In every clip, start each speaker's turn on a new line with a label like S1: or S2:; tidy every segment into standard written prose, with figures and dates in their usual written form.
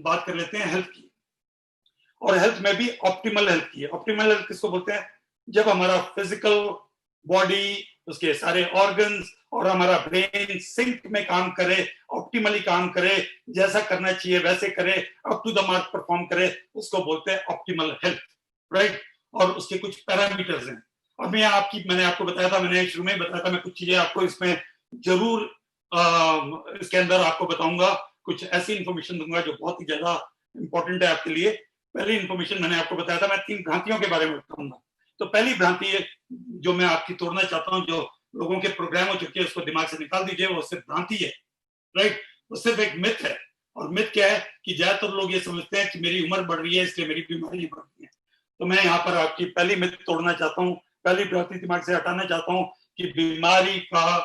S1: बात कर लेते हैं हेल्थ की, और हेल्थ में भी ऑप्टिमल हेल्थ की है। ऑप्टिमल हेल्थ किसको बोलते हैं? जब हमारा फिजिकल बॉडी, उसके सारे ऑर्गन्स और हमारा ब्रेन सिंक में काम करे, ऑप्टिमली काम करे, जैसा करना चाहिए वैसे करे, up to the mark perform करे, उसको बोलते हैं ऑप्टिमल हेल्थ, राइट। और उसके कुछ पैरामीटर्स हैं। और मैंने आपको बताया था, मैंने शुरू में बताया था, मैं कुछ चीजें आपको इसमें जरूर इसके अंदर आपको बताऊंगा, कुछ ऐसी इंफॉर्मेशन दूंगा जो बहुत ही ज्यादा इंपॉर्टेंट है आपके लिए। पहली इंफॉर्मेशन मैंने आपको बताया था, मैं 3 भ्रांतियों के बारे में बताऊंगा। तो पहली भ्रांति जो मैं आपकी तोड़ना चाहता हूं, जो लोगों के प्रोग्राम हो चुके हैं, उसको दिमाग से निकाल दीजिए, वो सिर्फ भ्रांति है, राइट। वो सिर्फ एक मिथ है। और मिथ क्या है कि ज्यादातर लोग ये समझते हैं कि मेरी उम्र बढ़ रही है इसलिए मेरी बीमारी बढ़ रही है। तो मैं यहाँ पर आपकी पहली मिथ तोड़ना चाहता हूँ, पहली भ्रांति दिमाग से हटाना चाहता हूँ कि बीमारी का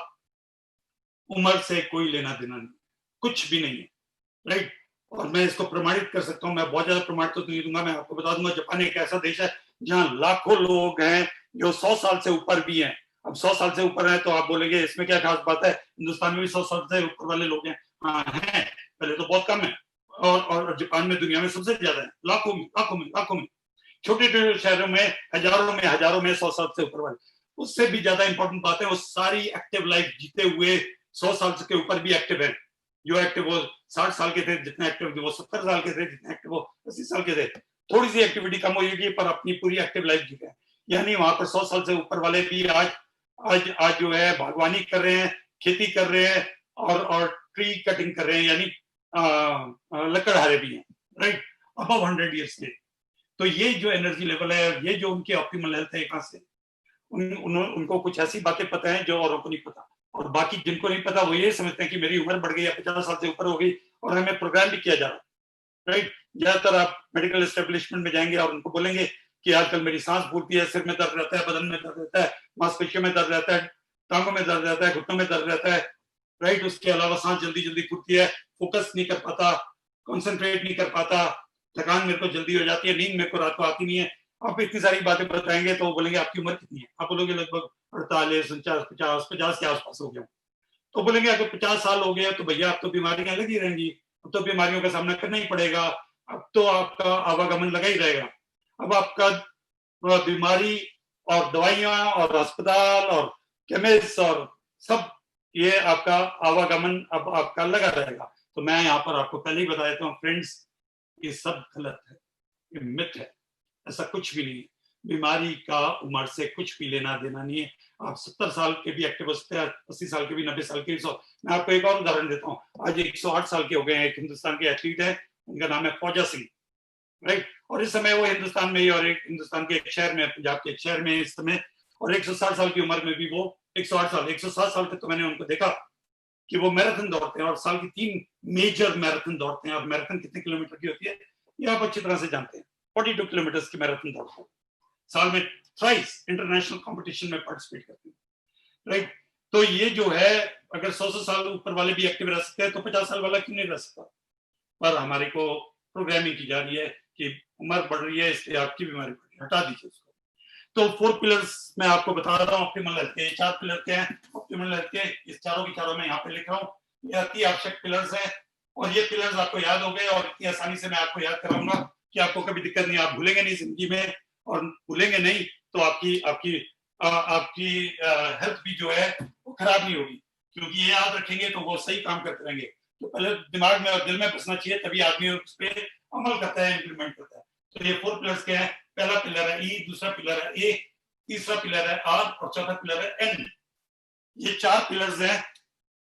S1: उम्र से कोई लेना देना नहीं, कुछ भी नहीं है, राइट। और मैं इसको प्रमाणित कर सकता हूँ, मैं बहुत ज्यादा प्रमाणित तो नहीं दूंगा, मैं आपको बता दूंगा जापान एक ऐसा देश है जहाँ लाखों लोग हैं जो 100 साल से ऊपर भी हैं। अब 100 साल से ऊपर है तो आप बोलेंगे इसमें क्या खास बात है, हिंदुस्तान में भी 100 साल से ऊपर वाले लोग हैं। हाँ हैं, पहले तो बहुत कम है, और जापान में दुनिया में सबसे ज्यादा है, लाखों में लाखों में लाखों में। छोटे छोटे शहरों में हजारों में 100 साल से ऊपर वाले। उससे भी ज्यादा इंपॉर्टेंट बात है, वो सारी एक्टिव लाइफ जीते हुए 100 साल के ऊपर भी एक्टिव है। जो एक्टिव वो 60 साल के थे जितने एक्टिव थे, वो 70 साल के थे जितने एक्टिव वो 80 साल के थे। थोड़ी सी एक्टिविटी कम हुई पर अपनी पूरी एक्टिव लाइफ जी रहे हैं। यानी वहां पर 100 साल से ऊपर वाले भी आज आज आज जो है बागवानी कर रहे हैं, खेती कर रहे हैं, और ट्री कटिंग कर रहे हैं, यानी लकड़हारे भी हैं, राइट, अबव 100 ईयर्स के। तो ये जो एनर्जी लेवल है, ये जो उनकी ऑप्टिमल हेल्थ है, कहां से? उनको कुछ ऐसी बातें पता है जो औरों को नहीं पता। और बाकी जिनको नहीं पता वो ये समझते हैं कि मेरी उम्र बढ़ गई है, 50 साल से ऊपर हो गई, और हमें प्रोग्राम भी किया जा रहा है, राइट। ज्यादातर आप मेडिकल एस्टेब्लिशमेंट में जाएंगे और उनको बोलेंगे कि आजकल मेरी सांस फूलती है, सिर में दर्द रहता है, बदन में दर्द रहता है, मांसपेशियों में दर्द रहता है, टांगों में दर्द रहता है, घुटनों में दर्द रहता है, राइट। उसके अलावा सांस जल्दी जल्दी फूलती है, फोकस नहीं कर पाता, कॉन्सेंट्रेट नहीं कर पाता, थकान मेरे को जल्दी हो जाती है, नींद मेरे को रात को आती नहीं है। आप इतनी सारी बातें बताएंगे तो वो बोलेंगे आपकी उम्र कितनी है? आप बोलोगे लगभग 48, 49, 50 के आसपास हो गया। तो बोलेंगे अगर 50 साल हो गया तो भैया अब तो बीमारियां लगी रहेंगी, अब तो बीमारियों का सामना करना ही पड़ेगा, अब तो आपका आवागमन लगा ही रहेगा। अब आपका बीमारी और दवाइयां और अस्पताल और केमिस्ट और सब, ये आपका आवागमन अब आपका लगा रहेगा। तो मैं यहाँ पर आपको पहले ही बता देता हूँ फ्रेंड्स, ये सब गलत है, ये मिथ है, ऐसा कुछ भी नहीं है। बीमारी का उम्र से कुछ भी लेना देना नहीं है। आप 70 साल के भी एक्टिव हो सकते हैं, 80 साल के भी, 90 साल के भी। मैं आपको एक और उदाहरण देता हूँ, आज 108 साल के हो गए हैं, एक हिंदुस्तान के एथलीट है, उनका नाम है फौजा सिंह, राइट। और इस समय वो हिंदुस्तान में ही, और एक हिंदुस्तान के एक शहर में, पंजाब के एक शहर में इस समय, और 160 साल की उम्र में भी वो 107 साल तक तो मैंने उनको देखा कि वो मैराथन दौड़ते हैं, और साल की 3 मेजर मैराथन दौड़ते हैं। और मैराथन कितने किलोमीटर की होती है ये आप अच्छी तरह से जानते हैं, 42 किलोमीटर की मैराथन दौड़ते हैं, साल में थ्राइस इंटरनेशनल कंपटीशन में पार्टिसिपेट करते हैं, राइट। तो ये जो है, अगर 100 साल ऊपर वाले भी एक्टिव रह सकते हैं तो 50 साल वाला क्यों नहीं रह सकता? पर हमारे को प्रोग्रामिंग की जा रही है कि उम्र बढ़ रही है इसलिए आपकी बीमारी बढ़ रही है, हटा दीजिए उसको। तो 4 पिलर्स मैं आपको बता रहा हूँ ऑप्टिमल हेल्थ के। 4 पिलर के हैं ऑप्टिमल हेल्थ के, इस चारों की चारों मैं यहाँ पे लिख रहा हूँ, ये अति आवश्यक पिलर्स हैं। और ये पिलर्स आपको याद हो गए, और इतनी आसानी से मैं आपको याद कराऊंगा कि आपको कभी दिक्कत नहीं, आप भूलेंगे नहीं जिंदगी में। और भूलेंगे नहीं तो आपकी आपकी आपकी हेल्थ भी जो है वो खराब नहीं होगी, क्योंकि ये याद रखेंगे तो वो सही काम करते रहेंगे। तो पहले दिमाग में और दिल में बसना चाहिए, तभी आदमी उस पर अमल करता है, इंप्लीमेंट करता है। तो ये 4 पिलर्स के हैं। पहला पिलर है ई, दूसरा पिलर है ए, तीसरा पिलर है आर, और चौथा पिलर है एन। ये 4 पिलर्स हैं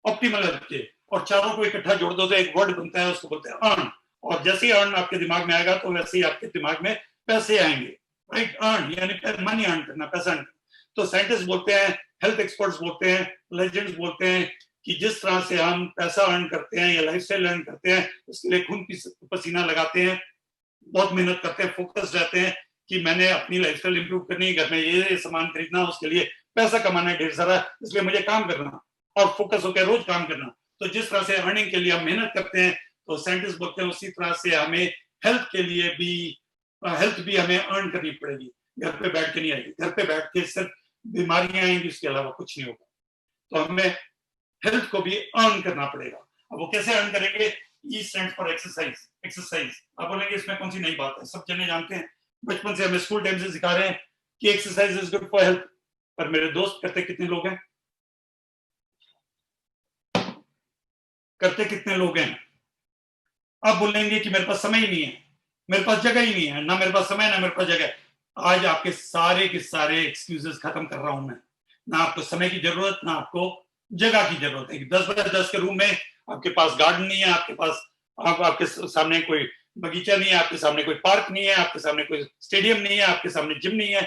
S1: ऑप्टिमल हेल्थ के, और चारों को इकट्ठा जोड़ दो तो एक वर्ड बनता है, उसको बोलते हैं अर्न। और जैसे ही अर्न आपके दिमाग में आएगा तो वैसे ही आपके दिमाग में पैसे आएंगे, राइट। अर्न यानी मनी अर्न करना, पैसा अर्न करना। तो साइंटिस्ट बोलते हैं, हेल्थ एक्सपर्ट्स बोलते हैं, लेजेंड्स बोलते हैं कि जिस तरह से हम पैसा अर्न करते हैं या लाइफस्टाइल अर्न करते हैं, उसके लिए खून पसीना लगाते हैं, बहुत मेहनत करते हैं, फोकस रहते हैं कि मैंने अपनी लाइफस्टाइल इंप्रूव करनी है, घर में ये सामान खरीदना, उसके लिए पैसा कमाना है ढेर सारा, इसलिए मुझे काम करना और फोकस होकर रोज काम करना। तो जिस तरह से अर्निंग के लिए हम मेहनत करते हैं, तो साइंटिस्ट बोलते हैं उसी तरह से हमें हेल्थ के लिए भी, हेल्थ भी हमें अर्न करनी पड़ेगी। घर पे बैठ के नहीं आएगी, घर पे बैठ के सिर्फ बीमारियां आएंगी, उसके अलावा कुछ नहीं होगा। तो हमें हेल्थ को भी अर्न करना पड़ेगा। अब वो कैसे अर्न करेंगे? ई स्टैंड्स फॉर एक्सरसाइज, एक्सरसाइज। आप बोलेंगे इसमें कौन सी नई बात है, सब जने जानते हैं, बचपन से हमें स्कूल टाइम से सिखा रहे हैं कि exercise is good for health. पर मेरे दोस्त करते कितने लोग हैं, करते कितने लोग हैं? आप बोलेंगे कि मेरे पास समय ही नहीं है, मेरे पास जगह ही नहीं है, ना मेरे पास समय ना मेरे पास जगह। आज आपके सारे के सारे एक्सक्यूजेस खत्म कर रहा हूं मैं। ना आपको समय की जरूरत, ना आपको जगह की जरूरत है। 10x10 के रूम में आपके पास गार्डन नहीं है, आपके पास आपके सामने कोई बगीचा नहीं है, आपके सामने कोई पार्क नहीं है, आपके सामने कोई स्टेडियम नहीं है, आपके सामने जिम नहीं है,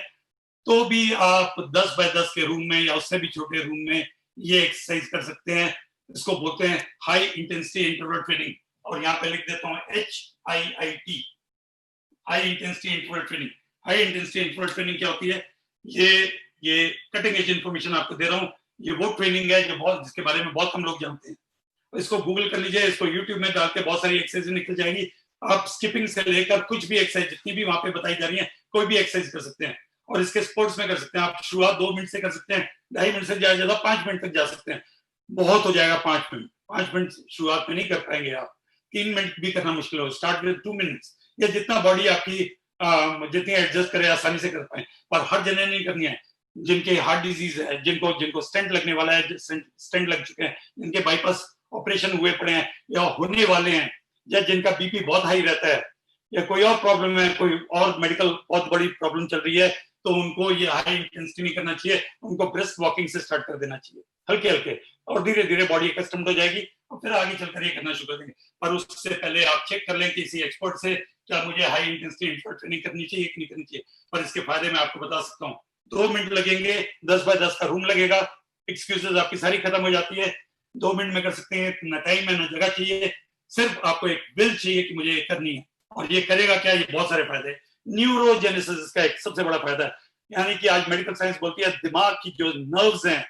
S1: तो भी आप 10x10 के रूम में या उससे भी छोटे रूम में ये एक्सरसाइज कर सकते हैं। इसको बोलते हैं हाई इंटेंसिटी इंटरवल ट्रेनिंग, और यहाँ पे लिख देता हूँ HIIT, high intensity interval training. High intensity interval training क्या होती है? ये कटिंग एज इंफॉर्मेशन आपको दे रहा हूँ। ये वो ट्रेनिंग है जो बहुत, जिसके बारे में बहुत कम लोग जानते हैं। इसको गूगल कर लीजिए, इसको यूट्यूब में डाल के बहुत सारी एक्सरसाइज निकल जाएगी। आप स्किपिंग से लेकर कुछ भी एक्सरसाइज जितनी भी वहां पे बताई जा रही है, कोई भी एक्सरसाइज कर सकते हैं। और इसके स्पोर्ट्स में कर सकते हैं। आप शुरुआत 2 मिनट से कर सकते हैं, 2.5 मिनट से ज्यादा 5 मिनट तक जा सकते हैं। बहुत हो जाएगा 5 मिनट। 5 मिनट शुरुआत में नहीं कर पाएंगे आप, 3 मिनट भी करना मुश्किल हो। स्टार्ट विद 2 मिनट्स, या जितना बॉडी आपकी जितनी एडजस्ट करे आसानी से कर पाए। पर हर जगह नहीं करनी है। जिनके हार्ट डिजीज है, जिनको स्टेंट लगने वाला है, स्टेंट लग चुके हैं, जिनके बाईपास ऑपरेशन हुए पड़े हैं या होने वाले हैं, या जिनका बीपी बहुत हाई रहता है, या कोई और प्रॉब्लम है, कोई और मेडिकल बहुत बड़ी प्रॉब्लम चल रही है, तो उनको ये हाई इंटेंसिटी नहीं करना चाहिए। उनको ब्रिस्क वॉकिंग से स्टार्ट कर देना चाहिए, हल्के हल्के, और धीरे धीरे बॉडी कस्टम्ड हो जाएगी और फिर आगे चलकर ये करना शुरू कर देंगे। पर उससे पहले आप चेक कर लें किसी एक्सपर्ट से, क्या मुझे हाई इंटेंसिटी इंटरवल ट्रेनिंग करनी चाहिए कि नहीं करनी चाहिए। पर इसके फायदे मैं आपको बता सकता हूँ। 2 मिनट लगेंगे, 10x10 का रूम लगेगा, एक्सक्यूजेस आपकी सारी खत्म हो जाती है। 2 मिनट में कर सकते हैं, ना टाइम है ना जगह चाहिए, सिर्फ आपको एक विल चाहिए कि मुझे ये करनी है। और ये करेगा क्या? ये बहुत सारे फायदे। न्यूरोजेनेसिस इसका एक सबसे बड़ा फायदा है। यानी कि आज मेडिकल साइंस बोलती है दिमाग की जो नर्व्स हैं,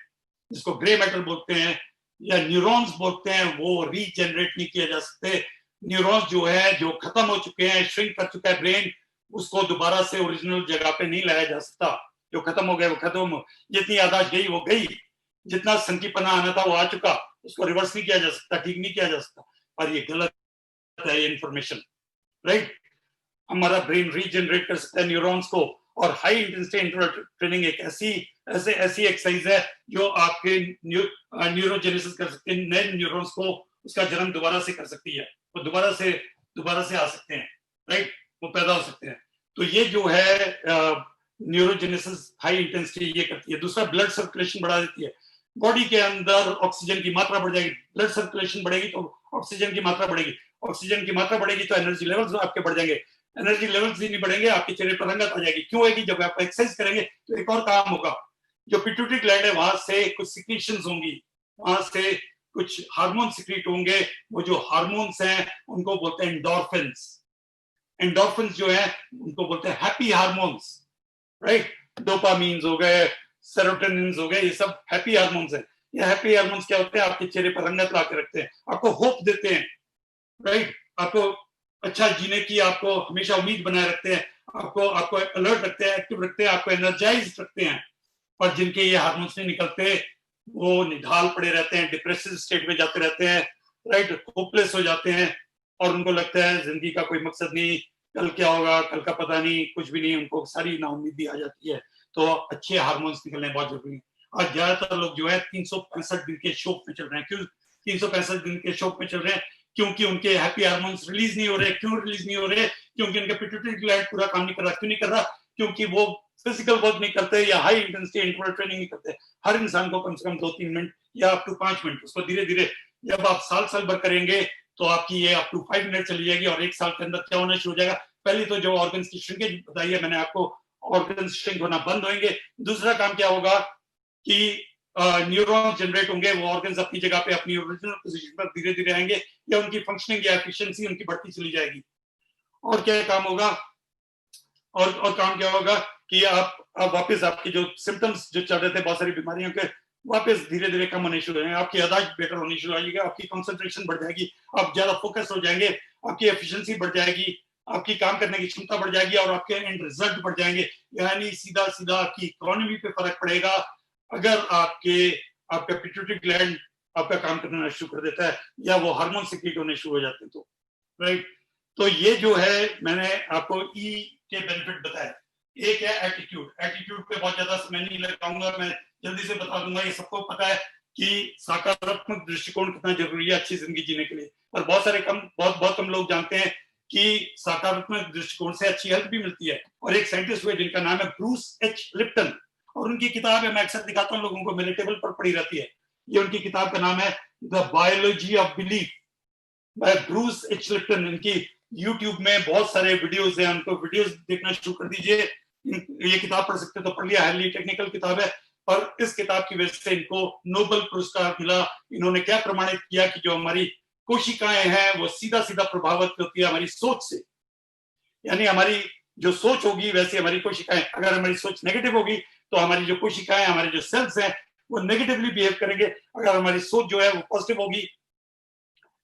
S1: जिसको ग्रे मैटर बोलते हैं या न्यूरॉन्स बोलते हैं, वो रीजनरेट नहीं किए जा सकते। न्यूरॉन्स जो है, जो खत्म हो चुके हैं, श्रिंक कर चुका है ब्रेन, उसको दोबारा से ओरिजिनल जगह पे नहीं लाया जा सकता। जो खत्म हो गया वो खत्म हो, जितनी यादाश्त गई वो गई, जितना संकीपना आना था वो आ चुका, उसको रिवर्स नहीं किया जा सकता, ठीक नहीं किया जा सकता। पर ये गलत है ये इंफॉर्मेशन, राइट? हमारा ब्रेन रीजनरेट कर सकता है न्यूरॉन्स को। और हाई इंटेंसिटी इंटरवल ट्रेनिंग एक ऐसी एक्सरसाइज है जो आपके न्यूरोजेनेसिस कर सकते हैं, नए न्यूरॉन्स को उसका जन्म दोबारा से कर सकती है, वो दोबारा से आ सकते हैं, राइट? वो पैदा हो सकते हैं। तो ये जो है न्यूरोजेनेसिस हाई इंटेंसिटी ये करती है। दूसरा, ब्लड सर्कुलेशन बढ़ा देती है। बॉडी के अंदर ऑक्सीजन की मात्रा बढ़ जाएगी, ब्लड सर्कुलेशन बढ़ेगी तो ऑक्सीजन की मात्रा बढ़ेगी, ऑक्सीजन की मात्रा बढ़ेगी तो एनर्जी लेवल्स आपके बढ़ जाएंगे, एनर्जी लेवल्स ही नहीं बढ़ेंगे, आपके चेहरे पर रंगत आ जाएगी। क्यों आएगी? जब आप एक्सरसाइज करेंगे तो एक और काम होगा, जो पिट्यूटरी ग्लैंड है वहां से कुछ सिक्रीशंस होंगी, वहां से कुछ हार्मोन सिक्रीट होंगे। वो जो हार्मोन्स हैं उनको बोलते हैं एंडोर्फिन्स। एंडोर्फिन्स जो है उनको बोलते हैं हैप्पी हार्मोन्स, राइट? डोपामीन्स हो गए, सेरोटोनिन्स हो गए, ये सब हैप्पी हार्मोन्स हैं। ये हैप्पी हार्मोन्स क्या होते हैं? आपके चेहरे पर रंगत ला के रखते हैं, आपको होप देते हैं, राइट? आपको अच्छा जीने की, आपको हमेशा उम्मीद बनाए रखते हैं, आपको अलर्ट रखते हैं, एक्टिव रखते हैं, आपको एनर्जाइज रखते हैं। पर जिनके ये हार्मोन्स नहीं निकलते, वो निढाल पड़े रहते हैं, डिप्रेसिव स्टेट में जाते रहते हैं, राइट? होपलेस हो जाते हैं, और उनको लगता है जिंदगी का कोई मकसद नहीं, कल क्या होगा, कल का पता नहीं, कुछ भी नहीं, उनको सारी नाउम्मीदी आ जाती है। तो अच्छे हार्मोन्स निकलने बहुत जरूरी है। आज ज्यादातर लोग जो है 365 दिन के शोक में चल रहे हैं। क्यों 365 दिन के शोक में चल रहे हैं? क्योंकि उनके हैप्पी हार्मोन्स रिलीज नहीं हो रहे। क्यों रिलीज नहीं हो रहे? क्योंकि उनका पिट्यूटरी ग्लैंड पूरा काम नहीं कर रहा। क्यों नहीं कर रहा? क्योंकि वो फिजिकल वर्क नहीं करते या हाई इंटेंसिटी इंटरवल ट्रेनिंग नहीं करते। हर इंसान को कम से कम 2-3 मिनट या अप टू 5 मिनट, उसको धीरे धीरे जब आप साल भर करेंगे तो आपकी ये अप टू 5 मिनट चली जाएगी। और 1 साल के अंदर क्या होना शुरू हो जाएगा? पहले तो जो ऑर्गन्स की श्रिंकेज बताई है मैंने आपको, ऑर्गन्स श्रिंक होना बंद होंगे। दूसरा काम क्या होगा कि न्यूरॉन्स जनरेट होंगे, वो ऑर्गन्स अपनी जगह पे अपनी ओरिजिनल पोजीशन पर धीरे धीरे आएंगे, या उनकी फंक्शनिंग या एफिशिएंसी उनकी बढ़ती चली जाएगी। और क्या काम होगा? और काम क्या होगा कि आप वापस आपके जो सिम्टम्स जो चल रहे थे बहुत सारी बीमारियों के, वापस धीरे धीरे कम होने शुरू हो जाएंगे। आपकी यादाश्त बेटर होनी शुरू हो जाएगी, आपकी कंसंट्रेशन बढ़ जाएगी, आप ज्यादा फोकस हो जाएंगे, आपकी एफिशिएंसी बढ़ जाएगी, आपकी काम करने की क्षमता बढ़ जाएगी, और आपके एंड रिजल्ट बढ़ जाएंगे। यानी सीधा सीधा आपकी इकोनॉमी पे फर्क पड़ेगा। अगर आपका पिट्यूटरी ग्लैंड आपका काम करना शुरू कर देता है, या वो हार्मोन सिक्रीट होने शुरू हो जाते हैं। तो राइट, तो ये जो है मैंने आपको ई के बेनिफिट बताया। एक है एटीट्यूड, एटीट्यूड पे बहुत ज्यादा समय नहीं लगाऊंगा, मैं जल्दी से बता दूंगा। ये सबको पता है कि सकारात्मक दृष्टिकोण कितना जरूरी है अच्छी जिंदगी जीने के लिए, और बहुत कम लोग जानते हैं कि सकारात्मक दृष्टिकोण से अच्छी हेल्थ भी मिलती है। और एक साइंटिस्ट हुए जिनका नाम है ब्रूस एच लिप्टन, और उनकी किताब है, मैं अक्सर दिखाता हूँ लोगों को, मेरे टेबल पर पड़ी रहती है। ये उनकी किताब का नाम है the biology of belief bye Bruce H Lipton. इनकी यूट्यूब में बहुत सारे वीडियोस हैं, उनको वीडियोस देखना शुरू कर दीजिए। ये किताब पढ़ सकते तो पढ़ लिया, हाईली टेक्निकल किताब है। और इस किताब की वजह से इनको नोबेल पुरस्कार मिला। इन्होंने क्या प्रमाणित किया कि जो हमारी कोशिकाएं हैं वो सीधा सीधा प्रभावित होती है हमारी सोच से, यानी हमारी जो सोच होगी वैसे हमारी कोशिकाएं, अगर हमारी सोच नेगेटिव होगी तो हमारी जो कोशिकाएं, हमारे जो सेल्स हैं वो नेगेटिवली बिहेव करेंगे। अगर हमारी सोच जो है वो पॉजिटिव होगी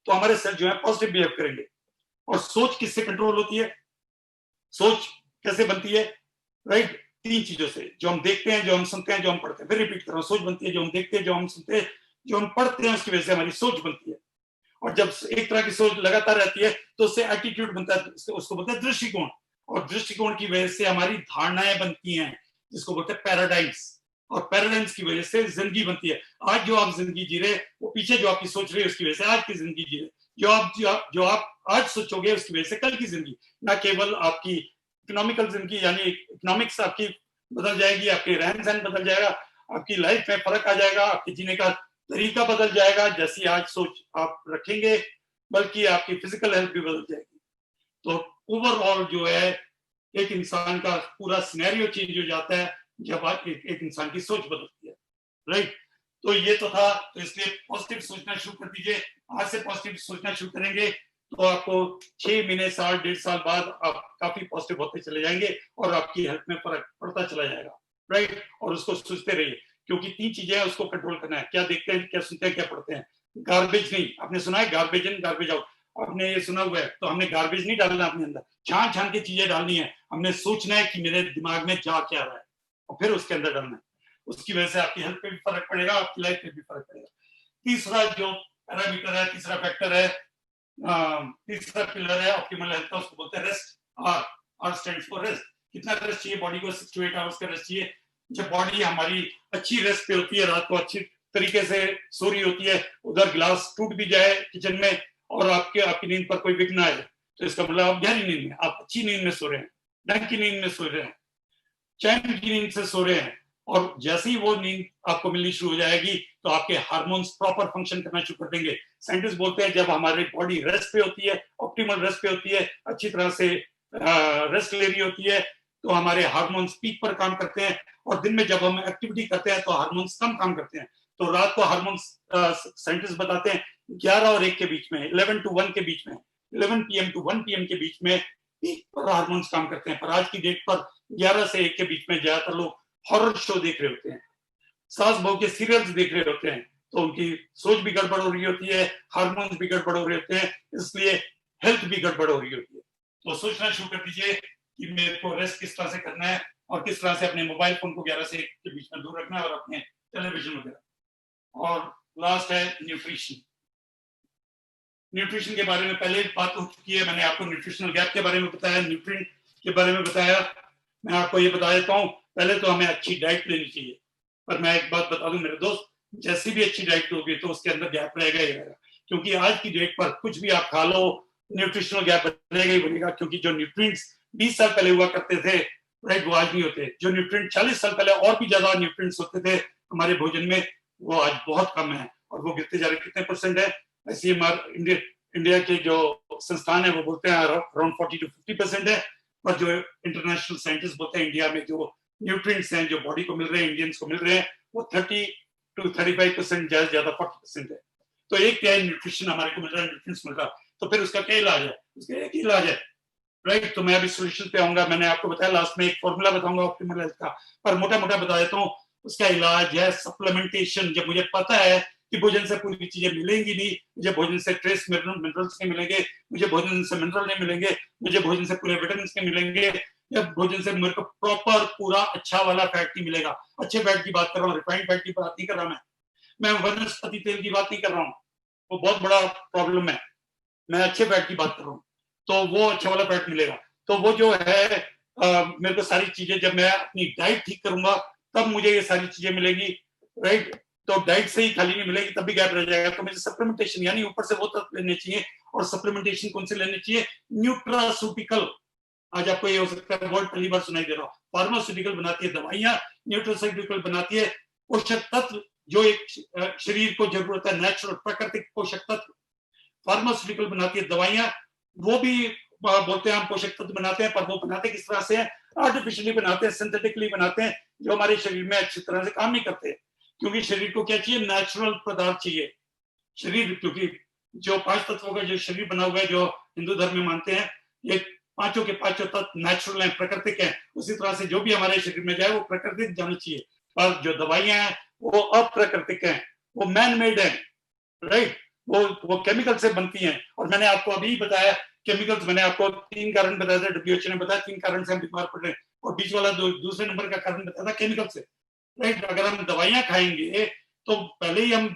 S1: तो हमारे सेल जो है पॉजिटिव बिहेव करेंगे। और सोच किससे कंट्रोल होती है, सोच कैसे बनती है, राइट? 3 चीजों से, जो हम देखते हैं, जो हम सुनते हैं, जो हम पढ़ते हैं। फिर रिपीट कर रहा हूं, सोच बनती है जो हम देखते हैं, जो हम सुनते हैं, जो हम पढ़ते हैं, उसकी वजह से हमारी सोच बनती है। और जब एक तरह की सोच लगातार रहती है तो उससे एटीट्यूड बनता है, उसको बोलते हैं दृष्टिकोण। और दृष्टिकोण की वजह से हमारी धारणाएं बनती हैं, जिसको बोलते हैं पैराडाइम्स। और पैराडाइम्स की वजह से जिंदगी बनती है। आज जो आप जिंदगी जी रहे, वो पीछे जो आपकी सोच रही है उसकी वजह से आज की जिंदगी जी रहे। जो आप आज सोचोगे उसकी वजह से कल की जिंदगी, ना केवल आपकी इकोनॉमिकल जिंदगी, यानी इकोनॉमिक्स आपकी बदल जाएगी, आपके रहन सहन बदल जाएगा, आपकी लाइफ में फर्क आ जाएगा, आपके जीने का तरीका बदल जाएगा जैसी आज सोच आप रखेंगे, बल्कि आपकी फिजिकल हेल्थ भी बदल जाएगी। तो ओवरऑल जो है एक इंसान का पूरा सिनेरियो चेंज हो जाता है जब आप एक इंसान की सोच बदलती है, राइट? तो ये तो था, तो इसलिए पॉजिटिव सोचना शुरू कर दीजिए। आज से पॉजिटिव सोचना शुरू करेंगे तो आपको 6 महीने, साल, 1.5 साल बाद आप काफी पॉजिटिव होते चले जाएंगे और आपकी हेल्थ में फर्क पड़ता चला जाएगा, राइट? और उसको सोचते रहिए, क्योंकि 3 चीजें हैं उसको कंट्रोल करना है। क्या देखते हैं, क्या सुनते हैं, क्या पढ़ते हैं। गार्बेज नहीं, आपने सुना है गार्बेज इन गार्बेज आउट, आपने ये सुना हुआ है। तो हमने गार्बेज नहीं डालना अपने अंदर, छान छान के चीजें डालनी है। हमने सोचना है कि मेरे दिमाग में जा क्या रहा है और फिर उसके अंदर डालना है। उसकी वजह से आपकी हेल्थ पे भी फर्क पड़ेगा, आपकी लाइफ पे भी फर्क पड़ेगा। तीसरा जो पैरामीटर है, तीसरा फैक्टर है, तीसरा पिलर है ऑप्टिमल हेल्थ का, उसको बोलते हैं rest. R stands for rest. कितना रेस्ट चाहिए बॉडी को? 6 to 8 आवर्स का रेस्ट चाहिए। जब बॉडी हमारी अच्छी रेस्ट पे होती है, रात को अच्छी तरीके से सो रही होती है, उधर गिलास टूट भी जाए किचन में और आपकी नींद पर कोई विघ्न आए, तो इसका मतलब आप गहरी नींद में, आप अच्छी नींद में सो रहे हैं, ढंग की नींद में सो रहे हैं, चैन की नींद से सो रहे हैं। और जैसे ही वो नींद आपको मिलनी शुरू हो जाएगी तो आपके हार्मोन्स प्रॉपर फंक्शन करना शुरू कर देंगे। साइंटिस्ट बोलते हैं जब हमारी बॉडी रेस्ट पे होती है, ऑप्टिमल रेस्ट पे होती है, अच्छी तरह से रेस्ट ले रही होती है, तो हमारे हार्मोन्स पीक पर काम करते हैं। और दिन में जब हम एक्टिविटी करते हैं तो हार्मोन्स कम काम करते हैं। तो रात को हार्मोन्स साइंटिस्ट बताते हैं 11 और 1 के बीच में, 11 to 1 के बीच में, 11 PM to 1 PM के बीच में पीक पर हार्मोन्स काम करते हैं। पर आज की डेट पर 11 से 1 के बीच में ज्यादातर लोग हॉरर शो देख रहे होते हैं, सास बहू के सीरियल्स देख रहे होते हैं, तो उनकी सोच भी गड़बड़ हो रही होती है, हार्मोन्स भी गड़बड़ हो रहे होते हैं, इसलिए हेल्थ भी गड़बड़ हो रही होती है। तो सोचना शुरू कर दीजिए कि मेरे को रेस्ट किस तरह से करना है और किस तरह से अपने मोबाइल फोन को 11 से 1 के बीच में दूर रखना है और अपने टेलीविजन वगैरह। और लास्ट है न्यूट्रिशन। न्यूट्रिशन के बारे में पहले बात हो चुकी है, मैंने आपको न्यूट्रिशनल गैप के बारे में बताया, न्यूट्रिएंट के बारे में बताया। मैं आपको ये बता देता हूँ, पहले तो हमें अच्छी डाइट लेनी चाहिए। पर मैं एक बात बता दूं मेरे दोस्त, जैसी भी अच्छी डाइट लोगे तो उसके अंदर गैप रहेगा ही रहेगा, क्योंकि आज की डेट पर कुछ भी आप खा लो, न्यूट्रिशनल गैप बनेगा ही बनेगा। क्योंकि जो न्यूट्रिएंट्स 20 साल पहले हुआ करते थे, राइट, वो आज नहीं होते। जो न्यूट्रिएंट 40 साल पहले और भी ज्यादा न्यूट्रिएंट्स होते थे हमारे भोजन में, वो आज बहुत कम है और वो गिरते जा रहे। कितने परसेंट है? ऐसे हमारे इंडिया के जो संस्थान है वो बोलते हैं अराउंड 40 to 50% है। पर जो इंटरनेशनल साइंटिस्ट बोलते हैं इंडिया में जो न्यूट्रिएंट्स हैं जो बॉडी को मिल रहे हैं, इंडियंस को मिल रहे हैं, वो 30 to 35%, ज्यादा 40% है। तो एक क्या है, न्यूट्रिशन हमारे को मिल रहा है, न्यूट्रिएंट्स मिल रहा है, तो फिर उसका क्या इलाज है? उसका एक ही इलाज है, राइट? तो मैं अभी सोल्यूशन पे आऊंगा। मैंने आपको बताया लास्ट में एक फॉर्मूला बताऊंगा ऑप्टिमल हेल्थ का, पर मोटा मोटा बता देता हूँ। उसका इलाज है सप्लीमेंटेशन। जब मुझे पता है कि भोजन से पूरी चीजें मिलेंगी नहीं, मुझे भोजन से ट्रेस मिनरल्स नहीं मिलेंगे, मुझे भोजन से मिनरल नहीं मिलेंगे, मुझे भोजन से पूरे विटामिन नहीं मिलेंगे, या भोजन से मेरे को प्रॉपर पूरा अच्छा वाला फैट नहीं मिलेगा। अच्छे फैट की बात कर रहा हूँ, रिफाइंड फैट की बात नहीं कर रहा मैं। मैं वनस्पति तेल की बात नहीं कर रहा हूँ, वो बहुत बड़ा प्रॉब्लम है, मैं अच्छे फैट की बात कर रहा हूँ, तो वो अच्छा वाला फैट मिलेगा। तो वो जो है मेरे को सारी चीजें, जब मैं अपनी डाइट ठीक करूंगा तब मुझे ये सारी चीजें मिलेगी, राइट। तो डाइट से ही खाली नहीं मिलेगी, तब भी गैप रह जाएगा। तो मुझे सप्लीमेंटेशन यानी ऊपर से वो तत्व लेने चाहिए, और सप्लीमेंटेशन कौन से लेने चाहिए? न्यूट्रास्यूटिकल। आज आपको ये हो सकता है वर्ड पहली बार सुनाई दे रहा हो। फार्मास्यूटिकल बनाती है दवाइयां, न्यूट्रास्यूटिकल बनाती है पोषक तत्व जो एक शरीर को जरूरत है, नेचुरल प्राकृतिक पोषक तत्व। फार्मास्यूटिकल बनाती है दवाइयां, वो भी बोलते हैं हम पोषक तत्व बनाते हैं, पर वो बनाते किस तरह से हैं? आर्टिफिशियली बनाते हैं, सिंथेटिकली बनाते हैं, जो हमारे शरीर में अच्छी तरह से काम नहीं करते। क्योंकि शरीर को क्या चाहिए? नेचुरल पदार्थ चाहिए। शरीर, क्योंकि जो 5 तत्वों का जो शरीर बना हुआ है, जो हिंदू धर्म में मानते हैं, ये पांचों के पांचों तत्व नेचुरल हैं, प्राकृतिक हैं। उसी तरह से जो भी हमारे शरीर में जाए वो प्राकृतिक जाना चाहिए। पर जो दवाइयां हैं वो अप्राकृतिक हैं, वो मैन मेड है, राइट। वो केमिकल से बनती हैं। और मैंने आपको अभी बताया केमिकल्स, मैंने आपको 3 कारण बताया था, WHO ने बताया 3 कारण से हम बीमार पड़ रहे हैं, और बीच वाला दूसरे नंबर का कारण बताया था केमिकल से, राइट। अगर हम दवाइयां खाएंगे तो पहले ही हम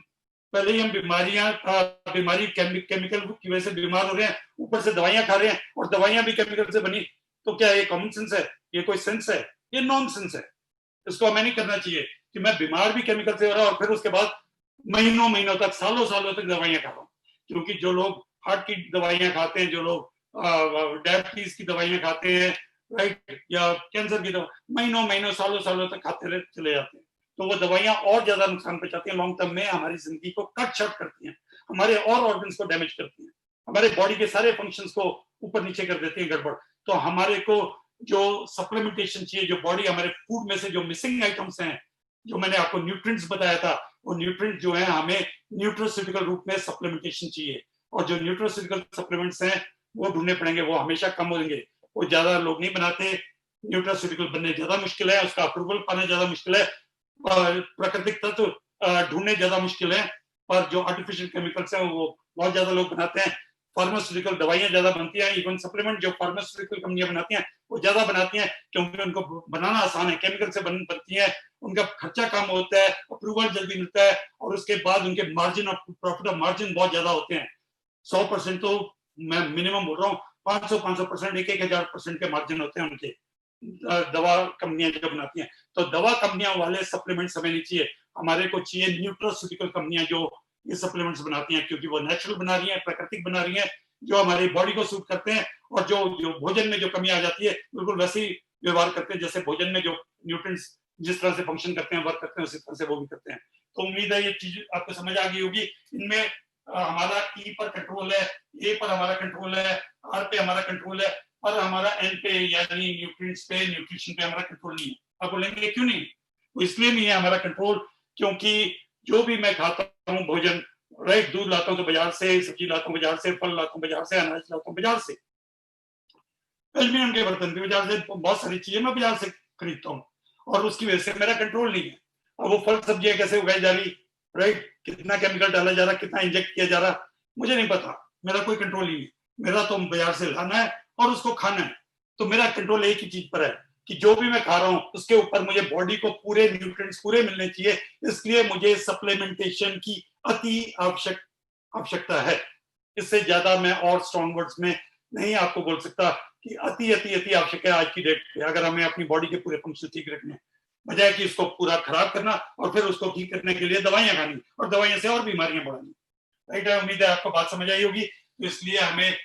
S1: बीमारी केमिकल की वजह से बीमार हो रहे हैं, ऊपर से दवाइयां खा रहे हैं, और दवाइयां भी केमिकल से बनी। तो क्या ये कॉमन सेंस है? ये कोई सेंस है? ये नॉन सेंस है। इसको हमें नहीं करना चाहिए कि मैं बीमार भी केमिकल से हो रहा हूं और फिर उसके बाद महीनों महीनों तक, सालों सालों तक दवाइयां खा रहा हूं। क्योंकि जो लोग हार्ट की दवाइयां खाते हैं, जो लोग डायबिटीज की दवाइयां खाते हैं, राइट, या कैंसर की दवा, महीनों महीनों सालों सालों तक खाते चले जाते हैं। तो वो दवाइयां और ज्यादा नुकसान पहुंचाती हैं, लॉन्ग टर्म में हमारी जिंदगी को कट शॉर्ट करती हैं, हमारे और ऑर्गन्स को डैमेज करती हैं, हमारे बॉडी के सारे फंक्शंस को ऊपर नीचे कर देती हैं, गड़बड़। तो हमारे को जो सप्लीमेंटेशन चाहिए, जो बॉडी हमारे फूड में से जो मिसिंग आइटम्स हैं, जो मैंने आपको न्यूट्रिएंट्स बताया था, वो न्यूट्रिएंट जो है हमें न्यूट्रास्यूटिकल रूप में सप्लीमेंटेशन चाहिए। और जो न्यूट्रास्यूटिकल सप्लीमेंट्स हैं वो ढूंढने पड़ेंगे, वो हमेशा कम होंगे, वो ज्यादा लोग नहीं बनाते। न्यूट्रास्यूटिकल बनने ज्यादा मुश्किल है, उसका अप्रूवल पाना ज्यादा मुश्किल है, प्राकृतिक तत्व ढूंढने ज्यादा मुश्किल है। पर जो आर्टिफिशियल केमिकल्स हैं वो बहुत ज्यादा लोग बनाते हैं। फार्मास्यूटिकल दवाइयां ज्यादा बनती हैं, इवन सप्लीमेंट जो फार्मास्यूटिकल कंपनियां बनाती हैं वो ज्यादा बनाती हैं, क्योंकि उनको बनाना आसान है, केमिकल से बनती है, उनका खर्चा कम होता है, अप्रूवल जल्दी मिलता है, और उसके बाद उनके margin of profit of margin बहुत ज्यादा होते हैं। 100% तो मैं मिनिमम बोल रहा हूँ, 500% 1,000% के मार्जिन होते हैं उनके, दवा कंपनियां जो बनाती हैं। तो दवा कंपनियां वाले सप्लीमेंट्स हमें नहीं चाहिए, हमारे को चाहिए न्यूट्रास्यूटिकल कंपनियां जो ये सप्लीमेंट्स बनाती हैं, क्योंकि वो नेचुरल बना रही हैं, प्राकृतिक बना रही हैं, जो हमारी बॉडी को सूट करते हैं, और जो भोजन में जो कमी आ जाती है बिल्कुल वैसे ही व्यवहार करते हैं जैसे भोजन में जो न्यूट्रिएंट्स जिस तरह से फंक्शन करते हैं, वर्क करते हैं, उसी तरह से वो भी करते हैं। तो उम्मीद है ये चीज आपको समझ आ गई होगी। इनमें हमारा ई पर कंट्रोल है, ए पर हमारा कंट्रोल है, आर पे हमारा कंट्रोल है, पर हमारा एन पे यानी न्यूट्रिएंट्स पे, न्यूट्रिशन पे हमारा कंट्रोल नहीं है। आप बोलेंगे क्यों नहीं? तो इसलिए नहीं है हमारा कंट्रोल, क्योंकि जो भी मैं खाता हूँ भोजन, राइट, दूध लाता हूँ तो बाजार से, सब्जी लाता हूँ बाजार से, फल लाता हूँ बाजार से, अनाज लाता हूँ बाजार से, एल्यूमिनियम के बर्तन भी बाजार से, बहुत सारी चीजें मैं बाजार से खरीदता हूँ, और उसकी वजह से मेरा कंट्रोल नहीं है। अब वो फल सब्जियां कैसे उगाई जा रही, राइट, कितना केमिकल डाला जा रहा, कितना इंजेक्ट किया जा रहा, मुझे नहीं पता, मेरा कोई कंट्रोल नहीं है। मेरा तो बाजार से लाना है और उसको खाना है। तो मेरा कंट्रोल एक ही चीज पर है कि जो भी मैं खा रहा हूँ उसके ऊपर मुझे बॉडी को पूरे न्यूट्रिएंट्स पूरे मिलने चाहिए, इसलिए मुझे सप्लीमेंटेशन की अति आवश्यकता है। इससे ज्यादा मैं और स्ट्रॉन्ग वर्ड्स में नहीं आपको बोल सकता कि अति अति अति आवश्यक है आज की डेट पे, अगर हमें अपनी बॉडी के पूरे फंक्शन ठीक रखने, बजाय कि इसको पूरा खराब करना और फिर उसको ठीक करने के लिए दवाइयां खानी और दवाइयों से और बीमारियां बढ़ानी। राइट है, उम्मीद है आपको बात समझ आई होगी। तो इसलिए हमें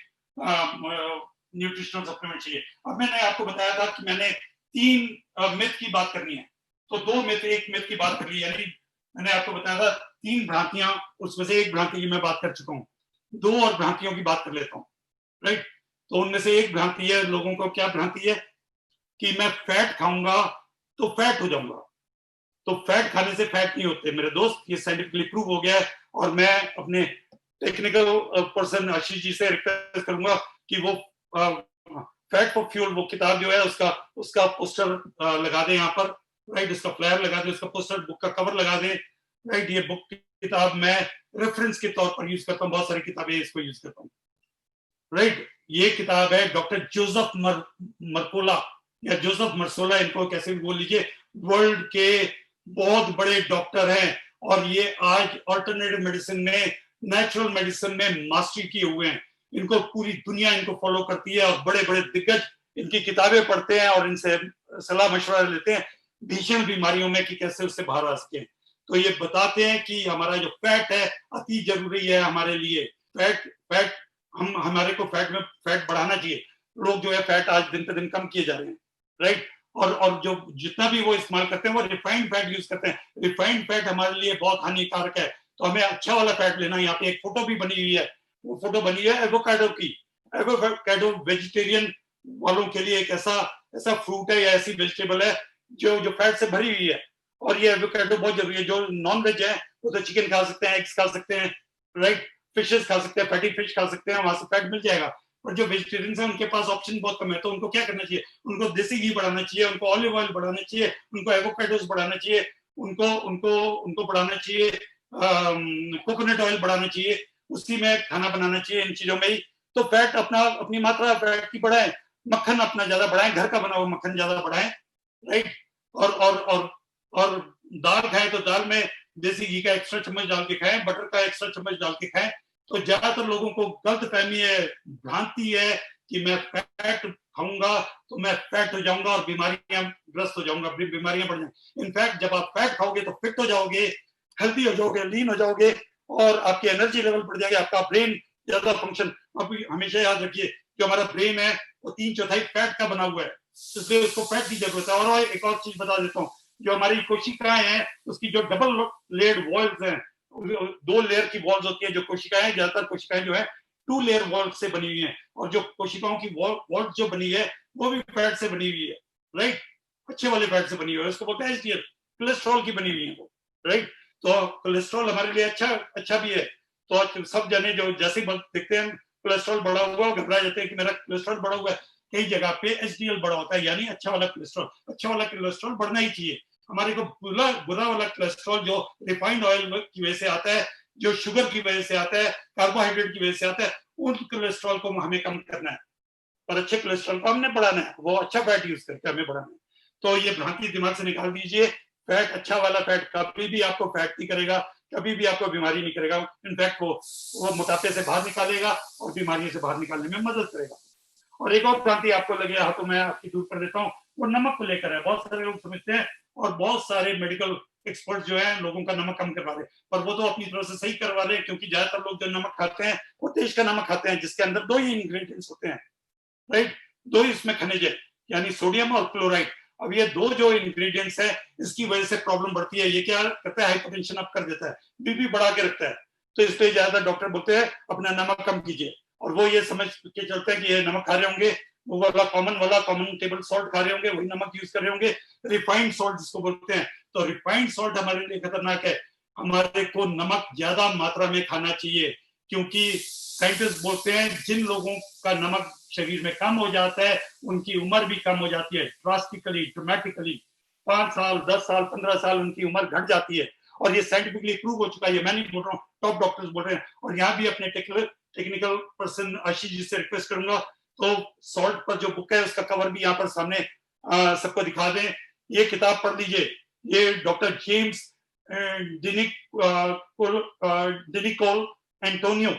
S1: न्यूट्रिशनल सप्लीमेंट चाहिए। अब मैंने आपको बताया था कि मैंने 3 मिथ की बात करनी है, तो 2 मिथ, एक मिथ की बात कर ली, यानी मैंने आपको बताया था 3 भ्रांतियां, उसमें से एक भ्रांति की मैं बात कर चुका हूँ, 2 और भ्रांतियों की बात कर लेता हूँ, राइट। तो उनमें से एक भ्रांति है, लोगों को क्या भ्रांति है कि मैं फैट खाऊंगा तो फैट हो जाऊंगा। तो फैट खाने से फैट नहीं होते मेरे दोस्त, ये साइंटिफिकली प्रूव हो गया है। और मैं अपने टेक्निकल पर्सन आशीष जी से रिक्वेस्ट करूंगा कि वो फैट फॉर फ्यूल वो किताब जो है उसका पोस्टर लगा दें यहाँ पर, राइट, उसका फ्लायर लगा दें, उसका पोस्टर, बुक का कवर लगा दें, राइट। ये बुक किताब मैं रेफरेंस के तौर पर यूज करता हूँ, बहुत सारी किताबें इसको यूज करता हूँ, राइट। ये किताब है डॉक्टर जोसेफ मरकोला या जोसेफ मरसोला, इनको कैसे भी बोल लीजिए, वर्ल्ड के बहुत बड़े डॉक्टर हैं और ये आज ऑल्टरनेटिव मेडिसिन में, नेचुरल मेडिसिन में मास्टरी किए हुए हैं। इनको पूरी दुनिया इनको फॉलो करती है और बड़े बड़े दिग्गज इनकी किताबें पढ़ते हैं और इनसे सलाह मशवरा लेते हैं भीषण बीमारियों में कि कैसे उससे बाहर आ सके। तो ये बताते हैं कि हमारा जो फैट है अति जरूरी है हमारे लिए। फैट हमारे को फैट बढ़ाना चाहिए। लोग जो है फैट आज दिन पे दिन कम किए जा रहे हैं, राइट। और जो जितना भी वो इस्तेमाल करते हैं वो रिफाइंड फैट यूज करते हैं। रिफाइंड फैट हमारे लिए बहुत हानिकारक है, तो हमें अच्छा वाला फैट लेना। यहाँ पे एक फोटो भी बनी हुई है, वो फोटो बनी है एवोकाडो की। एवोकाडो वेजिटेरियन वालों के लिए एक ऐसा फ्रूट है या ऐसी वेजिटेबल है जो फैट से भरी हुई है। और ये एवोकाडो बहुत जरूरी है। जो नॉन वेज है वो तो चिकन खा सकते हैं, एग्स खा सकते हैं, राइट, फिशेस खा सकते हैं, फैटी फिश खा सकते हैं, वहां से फैट मिल जाएगा। और जो वेजिटेरियन है उनके पास ऑप्शन बहुत कम है, तो उनको क्या करना चाहिए? उनको देसी घी बढ़ाना चाहिए, उनको ऑलिव ऑयल बढ़ाना चाहिए, उनको एवोकाडोस बढ़ाना चाहिए, उनको उनको उनको बढ़ाना चाहिए, कोकोनट ऑयल बढ़ाना चाहिए, उसी में खाना बनाना चाहिए, इन चीजों में ही। तो फैट अपनी मात्रा फैट की बढ़ाएं, मक्खन अपना ज्यादा बढ़ाएं, घर का बना हुआ मक्खन ज्यादा बढ़ाएं, राइट। और दाल खाएं तो दाल में देसी घी का एक्स्ट्रा चम्मच डाल के खाएं, बटर का एक्स्ट्रा चम्मच डाल के खाएं। तो ज्यादातर लोगों को गलत फहमी है, भ्रांति है कि मैं फैट खाऊंगा तो मैं फैट हो जाऊंगा और बीमारियां ग्रस्त हो जाऊंगा, बीमारियां बढ़ जाएंगी। इनफैक्ट जब आप फैट खाओगे तो फिट हो जाओगे, हेल्थी हो जाओगे, लीन हो जाओगे और आपकी एनर्जी लेवल बढ़ जाएगी, आपका ब्रेन ज्यादा फंक्शन। अभी हमेशा याद रखिए जो हमारा ब्रेन है वो 3/4 फैट का बना हुआ है, इसलिए उसको फैट की जरूरत है। और एक और चीज बता देता हूँ, जो हमारी कोशिकाएं हैं उसकी जो डबल लेयर्ड वॉल्स हैं, 2 लेयर की वॉल्स होती है जो कोशिकाएं, ज्यादातर कोशिकाएं जो है 2 लेयर वॉल्स से बनी हुई हैं। और जो कोशिकाओं की वॉल्स जो बनी है वो भी फैट से बनी हुई है, राइट, अच्छे वाले फैट से बनी हुई है, उसको बोलते हैं एचडीएल, कोलेस्ट्रॉल की बनी हुई है वो, राइट। तो कोलेस्ट्रॉल हमारे लिए अच्छा भी है। तो सब जने जो जैसे देखते हैं कोलेस्ट्रॉल बढ़ा हुआ घबरा जाते हैं कि मेरा कोलेस्ट्रॉल बढ़ा हुआ है, कई जगह पे एचडीएल बढ़ा होता है, यानी अच्छा वाला कोलेस्ट्रॉल बढ़ना ही चाहिए। हमारे को बुरा वाला कोलेस्ट्रॉल जो रिफाइंड ऑयल की वजह से आता है, जो शुगर की वजह से आता है, कार्बोहाइड्रेट की वजह से आता है, उन कोलेस्ट्रॉल को हमें कम करना है और अच्छे कोलेस्ट्रॉल को हमने बढ़ाना है, वो अच्छा फैट यूज करके हमें बढ़ाना है। तो ये भ्रांति दिमाग से निकाल दीजिए। फैट, अच्छा वाला फैट कभी भी आपको फैट नहीं करेगा, कभी भी आपको बीमारी नहीं करेगा। इनफैक्ट वो मोटापे से बाहर निकालेगा और बीमारियों से बाहर निकालने में मदद करेगा। और एक और भ्रांति आपको लगे हाथों में आपकी दूर कर देता हूँ, वो नमक को लेकर है। बहुत सारे लोग समझते हैं और बहुत सारे मेडिकल एक्सपर्ट जो है लोगों का नमक कम करवा रहे हैं, पर वो तो अपनी तरफ से सही करवा रहे हैं, क्योंकि ज्यादातर लोग जो नमक खाते हैं वो देश का नमक खाते हैं जिसके अंदर 2 ही इंग्रेडिएंट्स होते हैं, राइट, 2 ही इसमें खनिज है, यानी सोडियम और क्लोराइड। अब ये 2 जो इंग्रेडिएंट्स है इसकी वजह से प्रॉब्लम बढ़ती है। ये क्या करता है? हाइपरटेंशन अप कर देता है, बीपी बढ़ा के रखता है। तो इसलिए ज्यादा डॉक्टर बोलते हैं अपना नमक कम कीजिए, और वो ये समझ के चलते हैं कि ये नमक खा रहे होंगे, वो वाला कॉमन टेबल सॉल्ट खा रहे होंगे, वही नमक यूज कर रहे होंगे, रिफाइंड सॉल्ट जिसको बोलते हैं। तो रिफाइंड सॉल्ट हमारे लिए खतरनाक है। हमारे को नमक ज्यादा मात्रा में खाना चाहिए, क्योंकि साइंटिस्ट बोलते हैं जिन लोगों का नमक शरीर में कम हो जाता है उनकी उम्र भी कम हो जाती है, ड्रास्टिकली, ड्रामेटिकली। 5 साल, 10 साल, 15 साल उनकी उम्र घट जाती है, और ये साइंटिफिकली प्रूव हो चुका है। मैं नहीं बोल रहा हूँ, टॉप डॉक्टर्स बोल रहे हैं। और यहाँ भी अपने टेक्निकल पर्सन आशीष जी से रिक्वेस्ट करूंगा, तो सॉल्ट पर जो बुक है उसका कवर भी यहाँ पर सामने सबको दिखा दें। ये किताब पढ़ लीजिए, ये doctor James DiNicolantonio,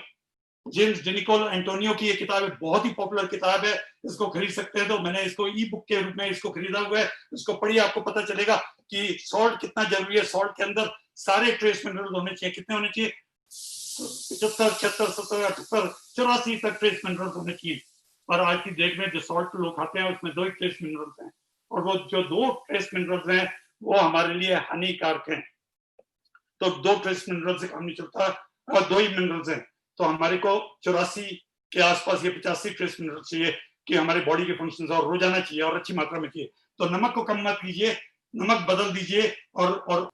S1: James DiNicolantonio की ये किताब है, बहुत ही पॉपुलर किताब है, इसको खरीद सकते हैं। तो मैंने इसको ई बुक के रूप में इसको खरीदा हुआ है, इसको पढ़िए, आपको पता चलेगा कि सॉल्ट कितना जरूरी है। सॉल्ट के अंदर सारे ट्रेस मिनरल होने चाहिए। कितने होने चाहिए? 75, 76, 77, 78, 84 तक ट्रेस मिनरल्स होने चाहिए। और आज की डेट में जो सॉल्ट लोग खाते हैं उसमें 2 ही ट्रेस मिनरल्स हैं, और वो जो 2 ट्रेस मिनरल्स हैं वो हमारे लिए हानिकारक हैं। तो 2 ट्रेस मिनरल से काम नहीं चलता, और 2 ही मिनरल्स हैं। तो हमारे को 84 के आसपास, ये 85 ट्रेस मिनरल चाहिए कि हमारे बॉडी के फंक्शंस और रोजाना चाहिए, और अच्छी मात्रा में चाहिए। तो नमक को कम मत कीजिए, नमक बदल दीजिए, और